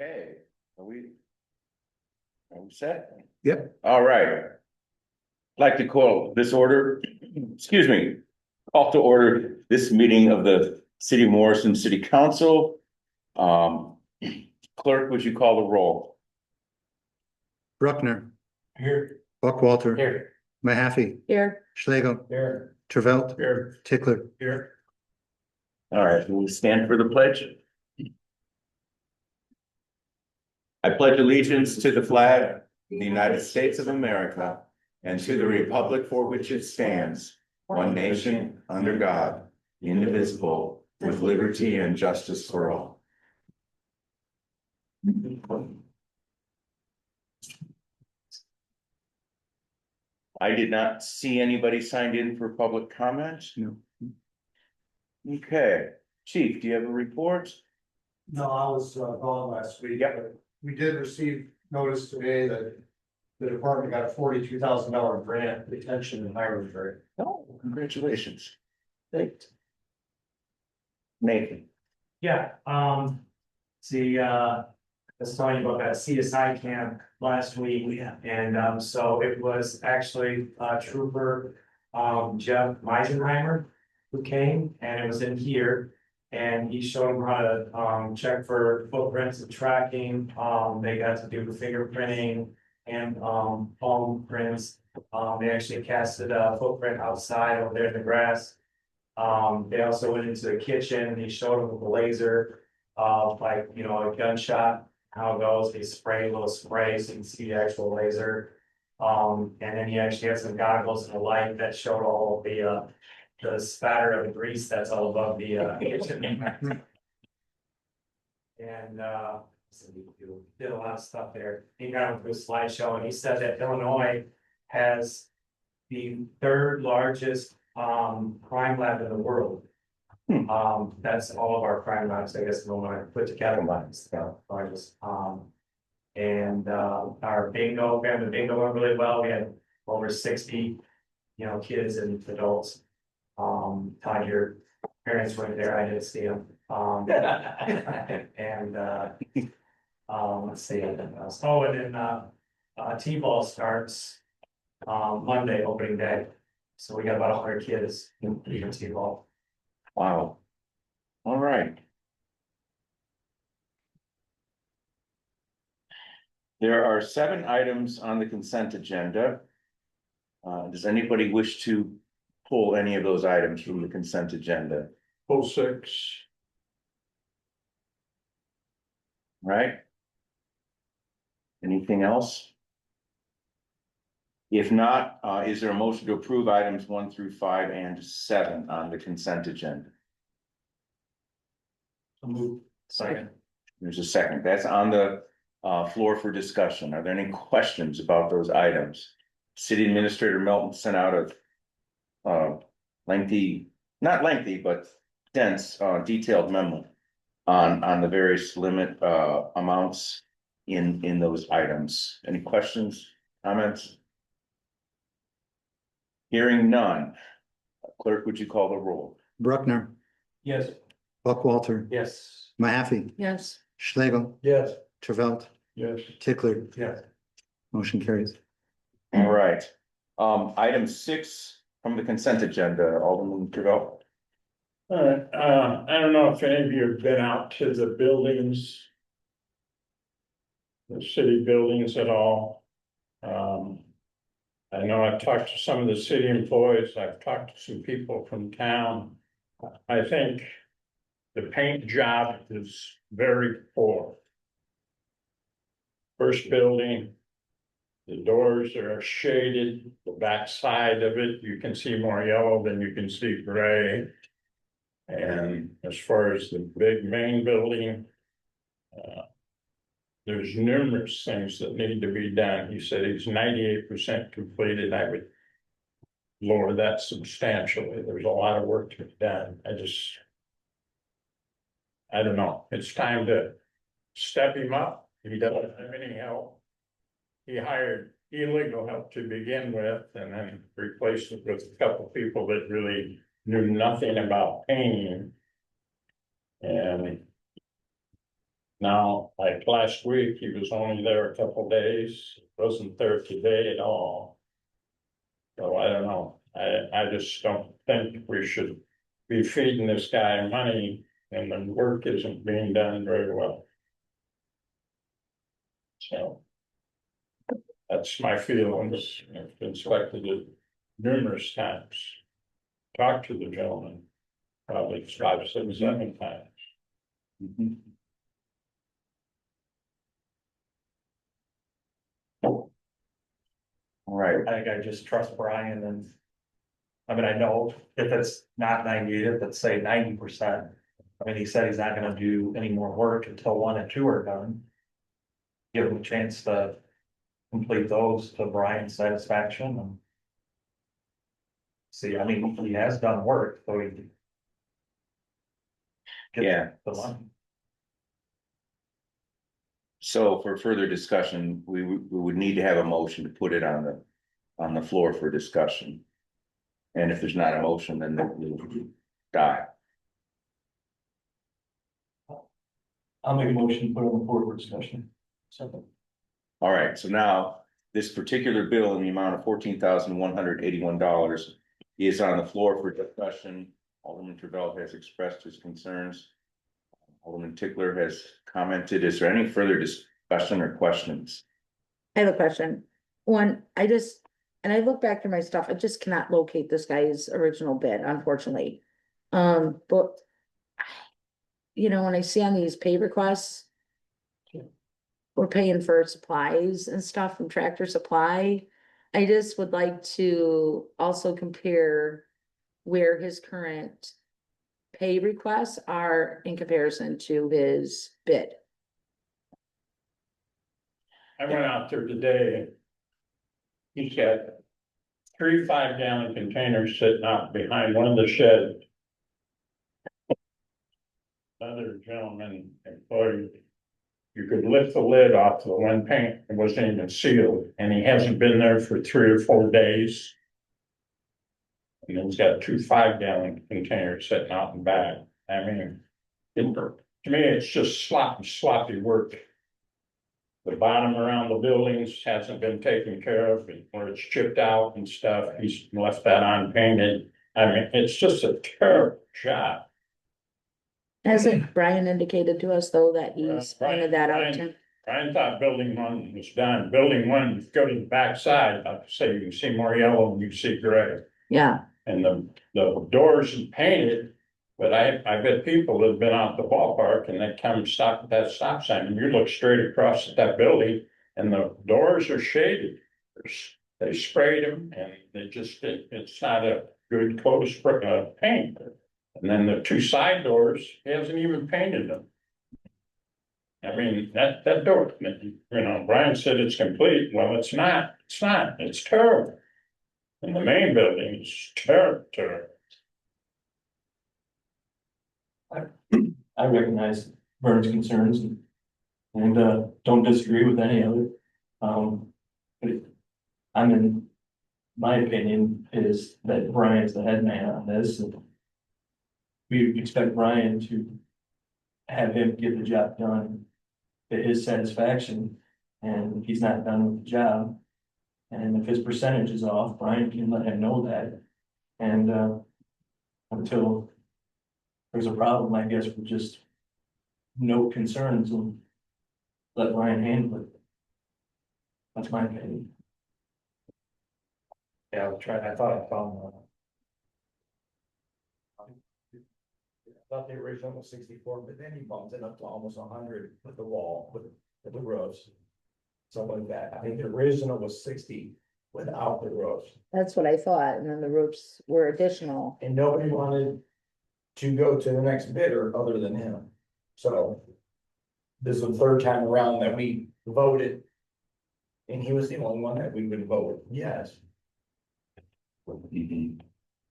Okay, are we set? Yep. All right. Like to call this order, excuse me, call to order this meeting of the City of Morrison City Council. Clerk, would you call the roll? Bruckner, Here. Buckwalter, Here. Mahaffey, Here. Schlegel, Here. Trevelt, Here. Tickler. Here. All right, we'll stand for the pledge. I pledge allegiance to the flag of the United States of America and to the republic for which it stands, one nation, under God, indivisible, with liberty and justice for all. I did not see anybody signed in for public comment. No. Okay, Chief, do you have a report? No, I was gone last week. Yep. But we did receive notice today that the department got a $42,000 grant retention and hiring grant. Oh, congratulations. Thanks. Nathan. Yeah, I was telling you about that CSI camp last week. Yeah. And, so it was actually, Trooper, Jeff Meisenheimer who came, and it was in here. And he showed them how to, check for footprints and tracking. They got to do fingerprinting and, palm prints. They actually casted a footprint outside over there in the grass. They also went into the kitchen and he showed them with the laser, like, you know, a gunshot, how it goes. They spray a little spray so you can see the actual laser. And then he actually had some goggles and a light that showed all of the spatter of the grease that's all above the, kitchen. And, so he did a lot of stuff there. He got him through a slideshow and he said that Illinois has the third largest crime lab in the world. That's all of our crime labs, I guess, when I put together labs, largest. And our bingo, we had the bingo went really well. We had over 60, kids and adults. Todd, your parents weren't there, I didn't see them. And let's see. Oh, and then T-ball starts Monday, opening day. So we got about 100 kids in T-ball. Wow. All right. There are 7 items on the consent agenda. Does anybody wish to pull any of those items from the consent agenda? 06. Right? Anything else? If not, is there a motion to approve items 1 through 5 and 7 on the consent agenda? Move. Second. There's a second. That's on the floor for discussion. Are there any questions about those items? City Administrator Melton sent out a lengthy, not lengthy, but dense, detailed memo on the various limit amounts in those items. Any questions, comments? Hearing none. Clerk, would you call the roll? Bruckner, Yes. Buckwalter, Yes. Mahaffey, Yes. Schlegel, Yes. Trevelt, Yes. Tickler. Yes. Motion carries. All right. Item 6 from the consent agenda, Alderman Trevelle. I don't know if any of you have been out to the buildings. The city buildings at all. I know I've talked to some of the city employees, I've talked to some people from town. I think the paint job is very poor. First building, the doors are shaded, the back side of it, you can see more yellow than you can see gray. And as far as the big main building, there's numerous things that need to be done. He said he's 98% completed. I would lower that substantially. There's a lot of work to be done. I don't know. It's time to step him up. He doesn't have any help. He hired illegal help to begin with and then replaced it with a couple of people that really knew nothing about painting. And Now, like last week, he was only there a couple days, wasn't there today at all. So I don't know, I just don't think we should be feeding this guy money and the work isn't being done very well. So. That's my feelings, I've been selected it numerous times. Talked to the gentleman, probably 5, 6, 7 times. Mhm. All right, I think I just trust Brian and. I mean, I know if it's not 98, if it's say 90%. I mean, he said he's not gonna do any more work until 1 and 2 are done. Give him a chance to complete those to Brian's satisfaction and. See, I mean, he has done work, so he. gets Yeah. The money. so for further discussion, we would need to have a motion to put it on the floor for discussion. And if there's not a motion, then it will die. I'll make a motion to put on the board for discussion. Second. All right, so now this particular bill in the amount of $14,181 is on the floor for discussion. Alderman Travell has expressed his concerns. Alderman Tickler has commented. Is there any further discussion or questions? I have a question. One, and I look back through my stuff, I just cannot locate this guy's original bid, unfortunately. But. You know, when I see on these pay requests. We're paying for supplies and stuff from Tractor Supply. I just would like to also compare where his current. Pay requests are in comparison to his bid. I went out there today. He's got 3 5-gallon containers sitting out behind one of the sheds. Another gentleman employee, you could lift the lid off the one paint, it wasn't even sealed, and he hasn't been there for 3 or 4 days. And then he's got 2 5-gallon containers sitting out in back. I mean, to me, it's just sloppy work. The bottom around the buildings hasn't been taken care of, and where it's chipped out and stuff, he's left that unpainted. I mean, it's just a terrible job. Hasn't Brian indicated to us though that he's pointed that out to? I thought building 1 was done. Building 1, go to the back side, I'd say you can see more yellow than you see gray. Yeah, And the doors are painted, but I bet people that have been out the ballpark and they come stop at that stop sign and you look straight across at that building and the doors are shaded. They sprayed them and it's not a good coat of paint. And then the 2 side doors, he hasn't even painted them. I mean, that door, you know, Brian said it's complete. Well, it's not, it's terrible. And the main building is terrible. I recognize Vern's concerns and don't disagree with any of it. But I'm in, my opinion is that Brian's the head man on this. And we expect Brian to have him get the job done to his satisfaction. And if he's not done with the job, and if his percentage is off, Brian can let him know that. And until there's a problem, I guess we'll just note concerns and let Brian handle it. That's my opinion. Yeah, I'll try, I thought I found I thought the original was 64, but then he bumped it up to almost 100 with the wall, with the roofs. Something like that. I think the original was 60 without the roofs. that's what I thought. And then the roofs were additional. And nobody wanted to go to the next bidder other than him. So this is the 3rd time around that we voted. And he was the only one that we would vote yes. Mhm.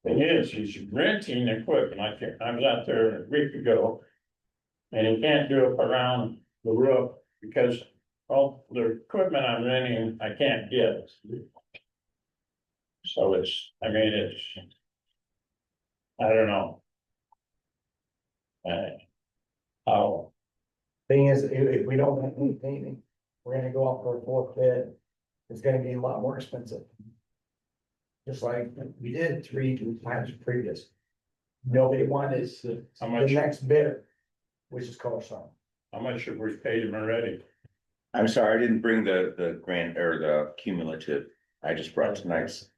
Thing is, he's renting equipment. I was out there a week ago. And he can't do it around the roof because all the equipment I'm renting, I can't get. So I don't know. How Thing is, if we don't have any painting, we're gonna go out for a fourth bid. It's gonna be a lot more expensive. Just like we did 3 times previous. Nobody wanted How the much, next bidder, which is Colorado. how much have we paid him already? I'm sorry, I didn't bring the grant or the cumulative. I just brought tonight's.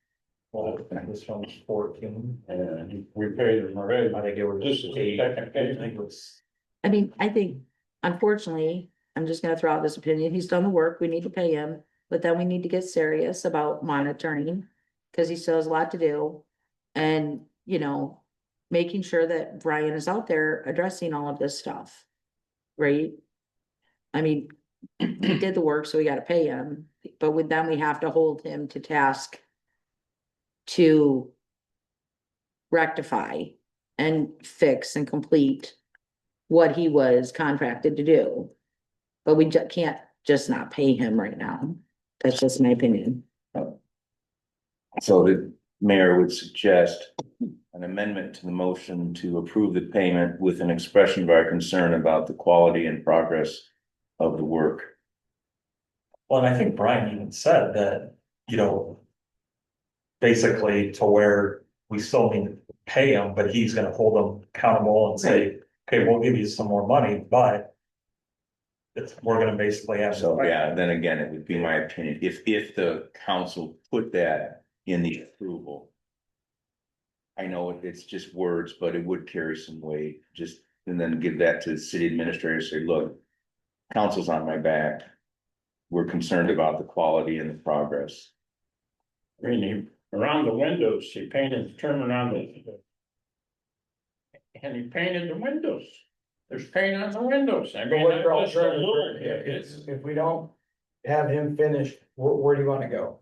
Well, this one's 14, and We paid him already. I think it was This is the second I payment. think it was. I mean, I think unfortunately, I'm just gonna throw out this opinion. He's done the work. We need to pay him. But then we need to get serious about monitoring, cause he still has a lot to do. And, you know, making sure that Brian is out there addressing all of this stuff. Right? I mean, he did the work, so we gotta pay him, but with them, we have to hold him to task to rectify and fix and complete what he was contracted to do. But we can't just not pay him right now. That's just my opinion. So the mayor would suggest an amendment to the motion to approve the payment with an expression of our concern about the quality and progress of the work. Well, and I think Brian even said that, you know. Basically to where we still need to pay him, but he's gonna hold them accountable and say, okay, we'll give you some more money, but. We're gonna basically have. So, yeah, then again, it would be my opinion, if the council put that in the approval. I know it's just words, but it would carry some weight, just, and then give that to the city administrator, say, look. Council's on my back. We're concerned about the quality and the progress. I mean, around the windows, he painted, turn around and he painted the windows. There's paint on the windows. I But mean, what's your that's just a little alternative? bit. It's, If we don't have him finished, where do you wanna go?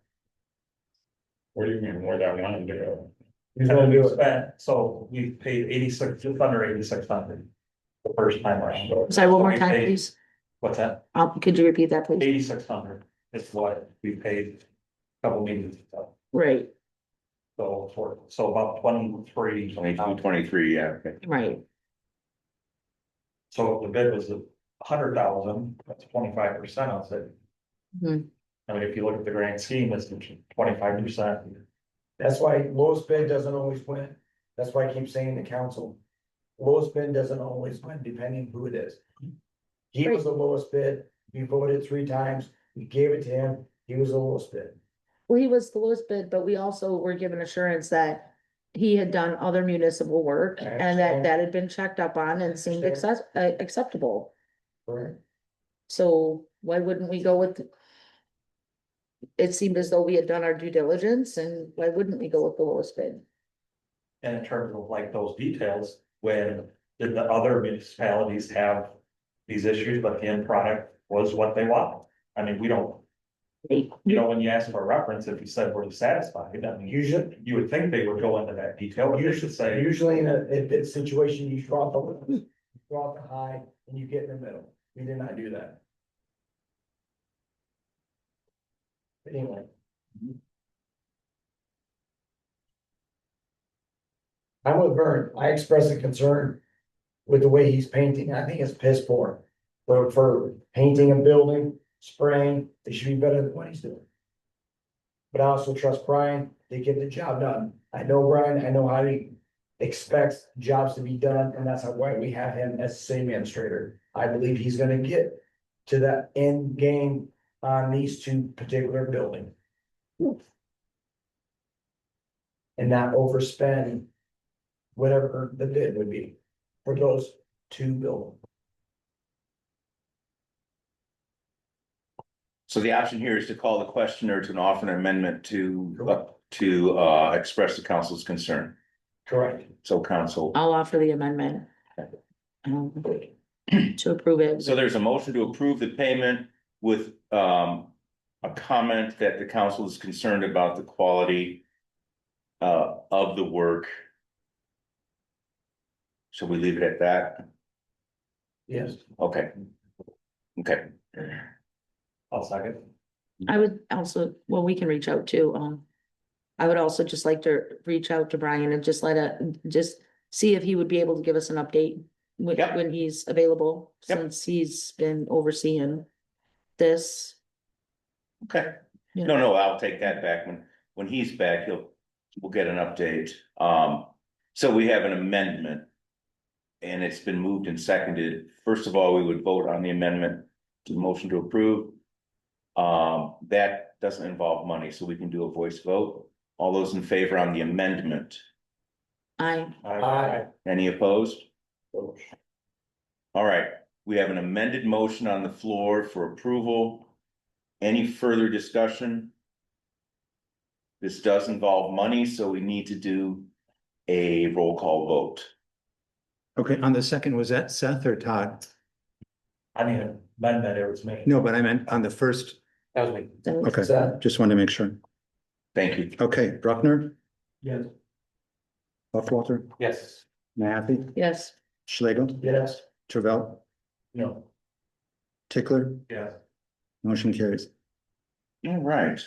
what do you mean, where that one to go? Who's gonna do it? Spent, so we paid 86, just under 8,600. The first time around. Sorry, one So more we time, paid- please. What's that? Could you repeat that, please? 8,600 is what we paid a couple meetings ago. Right, So about 23. 22, 23, yeah, okay. right. So the bid was 100,000, that's 25% of it. Hmm. I mean, if you look at the grand scheme, it's 25%. That's why lowest bid doesn't always win. That's why I keep saying to council. Lowest bid doesn't always win, depending who it is. He was the lowest bid, we voted 3 times, we gave it to him, he was the lowest bid. Well, he was the lowest bid, but we also were given assurance that he had done other municipal work I and understand. that had been checked up on and seemed acceptable. Correct. So why wouldn't we go with? It seemed as though we had done our due diligence, and why wouldn't we go with the lowest bid? And in terms of like those details, when did the other municipalities have these issues, but the end product was what they want? I mean, we don't, you know, when you ask for a reference, if you said we're satisfied, I mean, Usually, you would think they would go into that detail, but you should say, usually in a bid situation, you draw the low, you draw the high, and you get in the middle. We did not do that. But anyway. I'm with Vern. I express a concern with the way he's painting. I think it's piss poor. For painting a building, spraying, it should be better than what he's doing. But I also trust Brian to get the job done. I know Brian, I know how he expects jobs to be done, and that's why we have him as city administrator. I believe he's gonna get to that end game on these 2 particular buildings. And not overspend whatever the bid would be for those 2 buildings. So the option here is to call the question or to offer an amendment to express the council's concern. Correct. So council, I'll offer the amendment. To approve it. so there's a motion to approve the payment with a comment that the council is concerned about the quality of the work. Shall we leave it at that? Yes. Okay. Okay. I'll second. I would also, well, we can reach out to, I would also just like to reach out to Brian and just just see if he would be able to give us an update when, Yep. when he's available, Yep. since he's been overseeing this. Okay. Yeah. No, I'll take that back. When he's back, we'll get an update. So we have an amendment. And it's been moved and seconded. First of all, we would vote on the amendment to the motion to approve. That doesn't involve money, so we can do a voice vote. All those in favor on the amendment? Aye. Any opposed? All right, we have an amended motion on the floor for approval. Any further discussion? This does involve money, so we need to do a roll call vote. Okay, on the second, was that Seth or Todd? I mean, amendment, it was me. No, but I meant on the first. That was me. Okay, Seth? just wanted to make sure. Thank you. Okay, Bruckner, Yes. Buckwalter, Yes. Mahaffey, Yes, Schlegel, Yes. Travell, No. Tickler, Yes. motion carries. All right.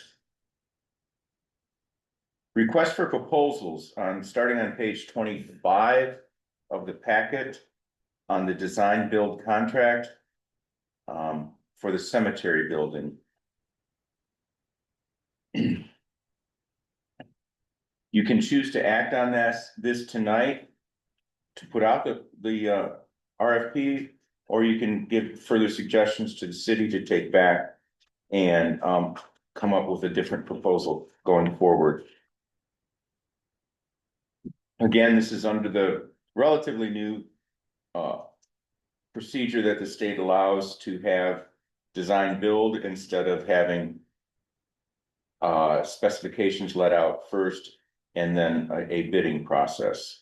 Request for proposals starting on page 25 of the packet on the design build contract for the cemetery building. You can choose to act on this tonight to put out the RFP, or you can give further suggestions to the city to take back and come up with a different proposal going forward. Again, this is under the relatively new procedure that the state allows to have design build instead of having specifications let out first and then a bidding process.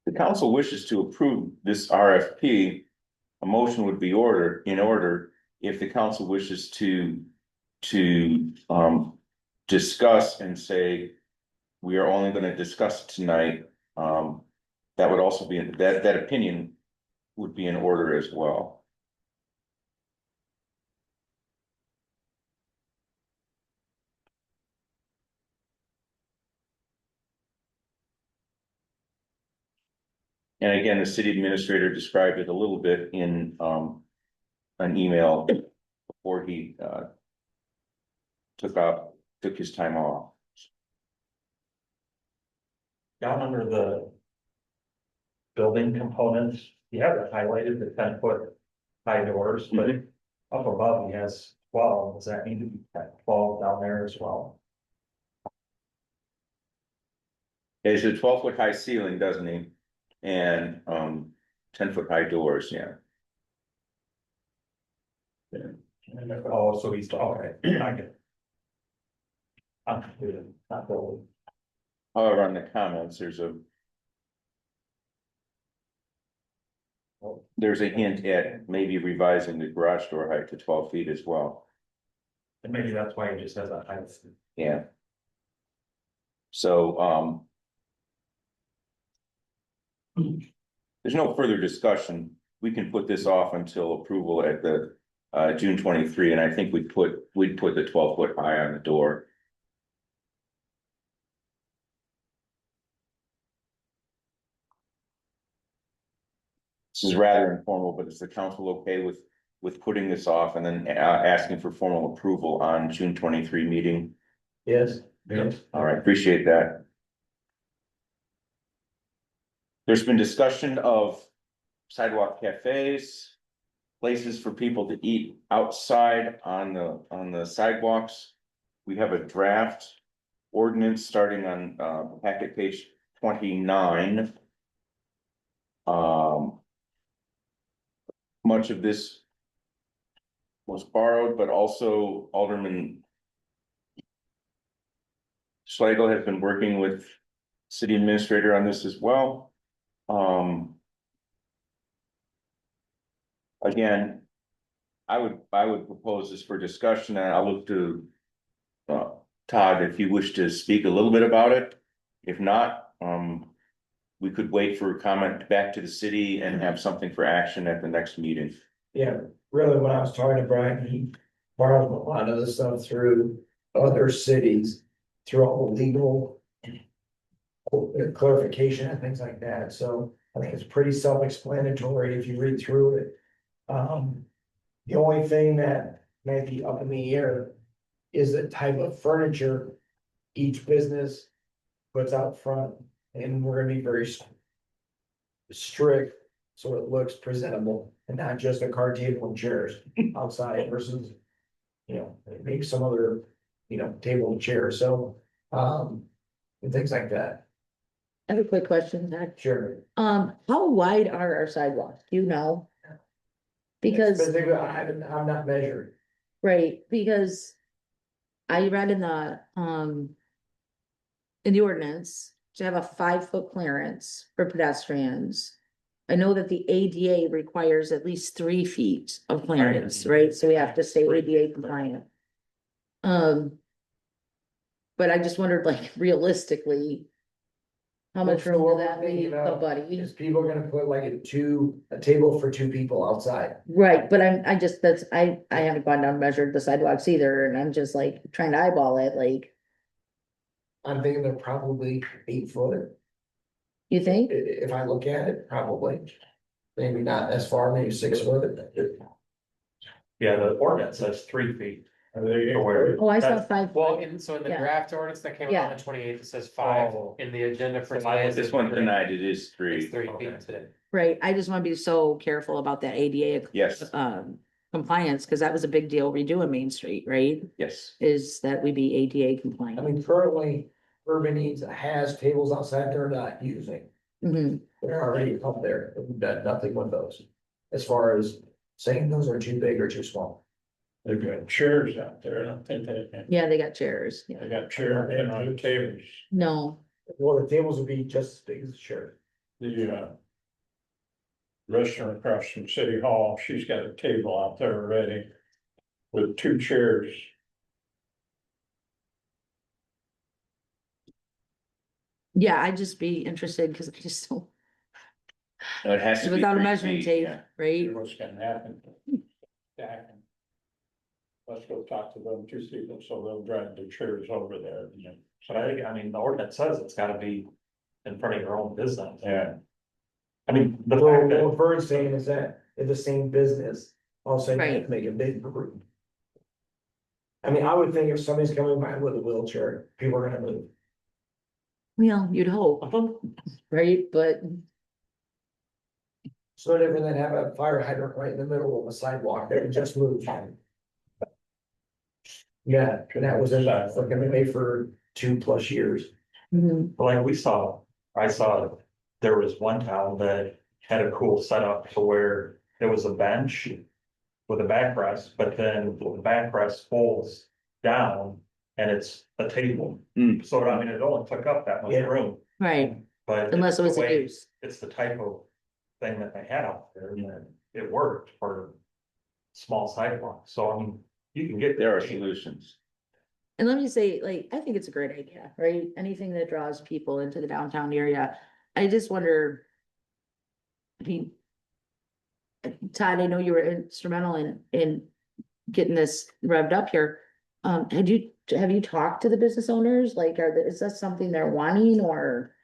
The council wishes to approve this RFP. A motion would be in order if the council wishes to discuss and say, we are only going to discuss it tonight. That would also be, that opinion would be in order as well. And again, the city administrator described it a little bit in an email before he took his time off. Down under the building components, you have it highlighted, the 10-foot high doors, but up above he has 12. Does that need to be 12 down there as well? It's a 12-foot high ceiling, doesn't he? And 10-foot high doors, yeah. Oh, so he's, okay, I get it. I'm confused, not building. However, on the comments, there's a hint at maybe revising the garage door height to 12 feet as well. And maybe that's why he just has that height. Yeah. So, there's no further discussion. We can put this off until approval at the June 23, and I think we'd put the 12-foot high on the door. This is rather informal, but is the council okay with putting this off and then asking for formal approval on June 23 meeting? Yes. All right, appreciate that. There's been discussion of sidewalk cafes, places for people to eat outside on the sidewalks. We have a draft ordinance starting on packet page 29. Much of this was borrowed, but also Alderman Schlegel has been working with city administrator on this as well. Again, I would propose this for discussion, and I'll look to Todd if you wish to speak a little bit about it. If not, we could wait for a comment back to the city and have something for action at the next meeting. Yeah, really, when I was talking to Brian, he borrowed a lot of the stuff through other cities, through all the legal clarification and things like that, so I think it's pretty self-explanatory if you read through it. The only thing that may be up in the air is the type of furniture each business puts out front, and we're gonna be very strict, so it looks presentable, and not just a card table and chairs outside versus, you know, maybe some other, you know, table and chairs, so, and things like that. I have a quick question, Zach. Sure. How wide are our sidewalks? Do you know? Because, Specifically, I'm not measured. right, because I read in the ordinance to have a 5 foot clearance for pedestrians. I know that the ADA requires at least 3 feet of clearance, right? So we have to stay ADA compliant. But I just wondered, like, realistically, how much room will that leave somebody? Is people gonna put like a table for 2 people outside? Right, but I haven't gone down and measured the sidewalks either, and I'm just like trying to eyeball it, like, I'm thinking they're probably 8 foot, you think? if I look at it, probably. Maybe not as far, maybe 6 foot. Yeah, the ordinance says 3 feet. Are they? To where- Oh, I saw that's- 5. Well, in the Yeah. draft ordinance that came out Yeah. on the 28th, it says 5, Oh. in the agenda for So mine today. was This one tonight, it is It's 3. 3 feet today. Right, I just wanna be so careful about that ADA. Yes. Compliance, cause that was a big deal redoing Main Street, right? Yes. Is that we be ADA I compliant. mean, currently, Urban Eats has tables outside they're not using. Mhm. They're already up there, we've done nothing with those. As far as saying those are too big or too small. They've got chairs out there, I don't think they, Yeah, they got chairs, yeah. they got chairs and on the tables. No, Well, the tables would be just as big as the chair. The restaurant across from City Hall, she's got a table out there already with 2 chairs. yeah, I'd just be interested, cause I just don't, No, it has to be. without a 3 measuring feet, tape, yeah. right? What's gonna happen? Stacking. Let's go talk to them 2 people, so they'll drive the chairs over there, you know. But I mean, the ordinance says it's gotta be in front of your own business. Yeah. I mean, the So fact that, what Vern's saying is that in the same business, all of a sudden you have Right. to make a big group. I mean, I would think if somebody's coming by with a wheelchair, people are gonna move. Well, you'd hope, right? But It's no different than have a fire hydrant right in the middle of a sidewalk that can just move. Yeah, and that was in that, like, made for 2+ years. mhm, like I saw, there was one town that had a cool setup to where there was a bench. With a backrest, but then the backrest folds down and it's a table. Hmm. So I mean, it only took up that much Yeah. room, right, but. unless it it's was the a way- use. It's the type of thing that they had out there, and it worked for small sidewalks, so I mean, you can get. There are solutions. And let me say, like, I think it's a great idea, right? Anything that draws people into the downtown area. I just wonder. I mean. Todd, I know you were instrumental in getting this revved up here. Have you talked to the business owners? Like, is that something they're wanting, or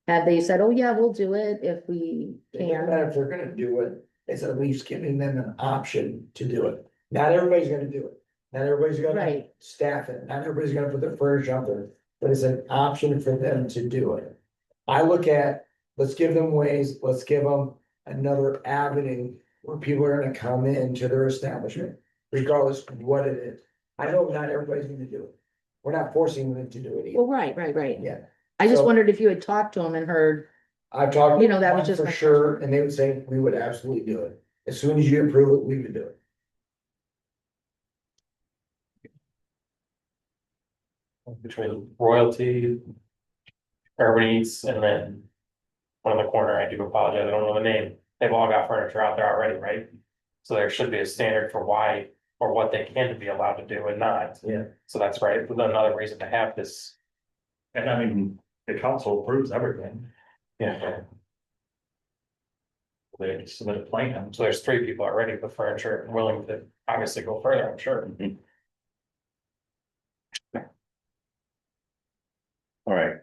have they said, oh yeah, we'll do it if we It doesn't can? matter if they're gonna do it, it's at least giving them an option to do it. Not everybody's gonna do it. Not everybody's gonna Right. staff it, not everybody's gonna put their furniture out there, but it's an option for them to do it. I look at, let's give them ways, let's give them another avenue where people are gonna come into their establishment, regardless of what it is. I know not everybody's gonna do it. We're not forcing them to do it either. Well, right. Yeah, I just So- wondered if you had talked to them and heard, I've talked. You know, that was one just For my sure, and they would say, we would absolutely do it. As soon as you approve it, we would do it. Between royalty. Urban Eats and then. One in the corner, I do apologize, I don't know the name, they've all got furniture out there already, right? So there should be a standard for why, or what they can be allowed to do and not. Yeah. So that's right, another reason to have this. And I mean, the council approves everything, Yeah. they submit a plan. So there's 3 people already with furniture and willing to obviously go further, I'm sure. All right.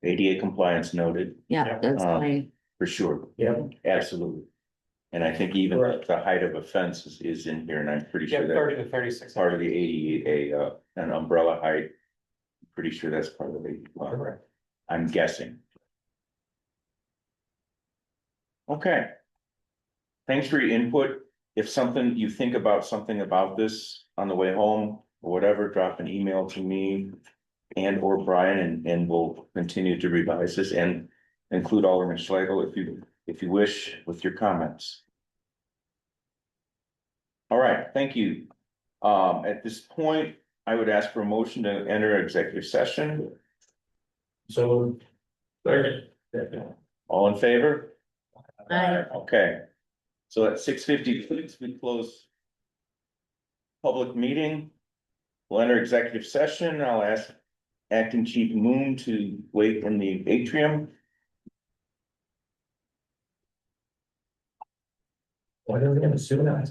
ADA compliance noted, Yeah, that's Um, fine. for sure, Yep. absolutely. And I think even Correct. the height of a fence is in here, and I'm pretty Yeah, sure that 30 to 36. part of the ADA, an umbrella height. Pretty sure that's part of the, Correct. I'm guessing. Okay. Thanks for your input. If something, you think about something about this on the way home or whatever, drop an email to me and or Brian, and we'll continue to revise this and include Alderman Schlegel if you wish with your comments. All right, thank you. At this point, I would ask for a motion to enter executive session. So. All in favor? Aye. Okay. So at 6:56, we close public meeting. We'll enter executive session. I'll ask Acting Chief Moon to wait in the atrium. Why don't we have a suit on?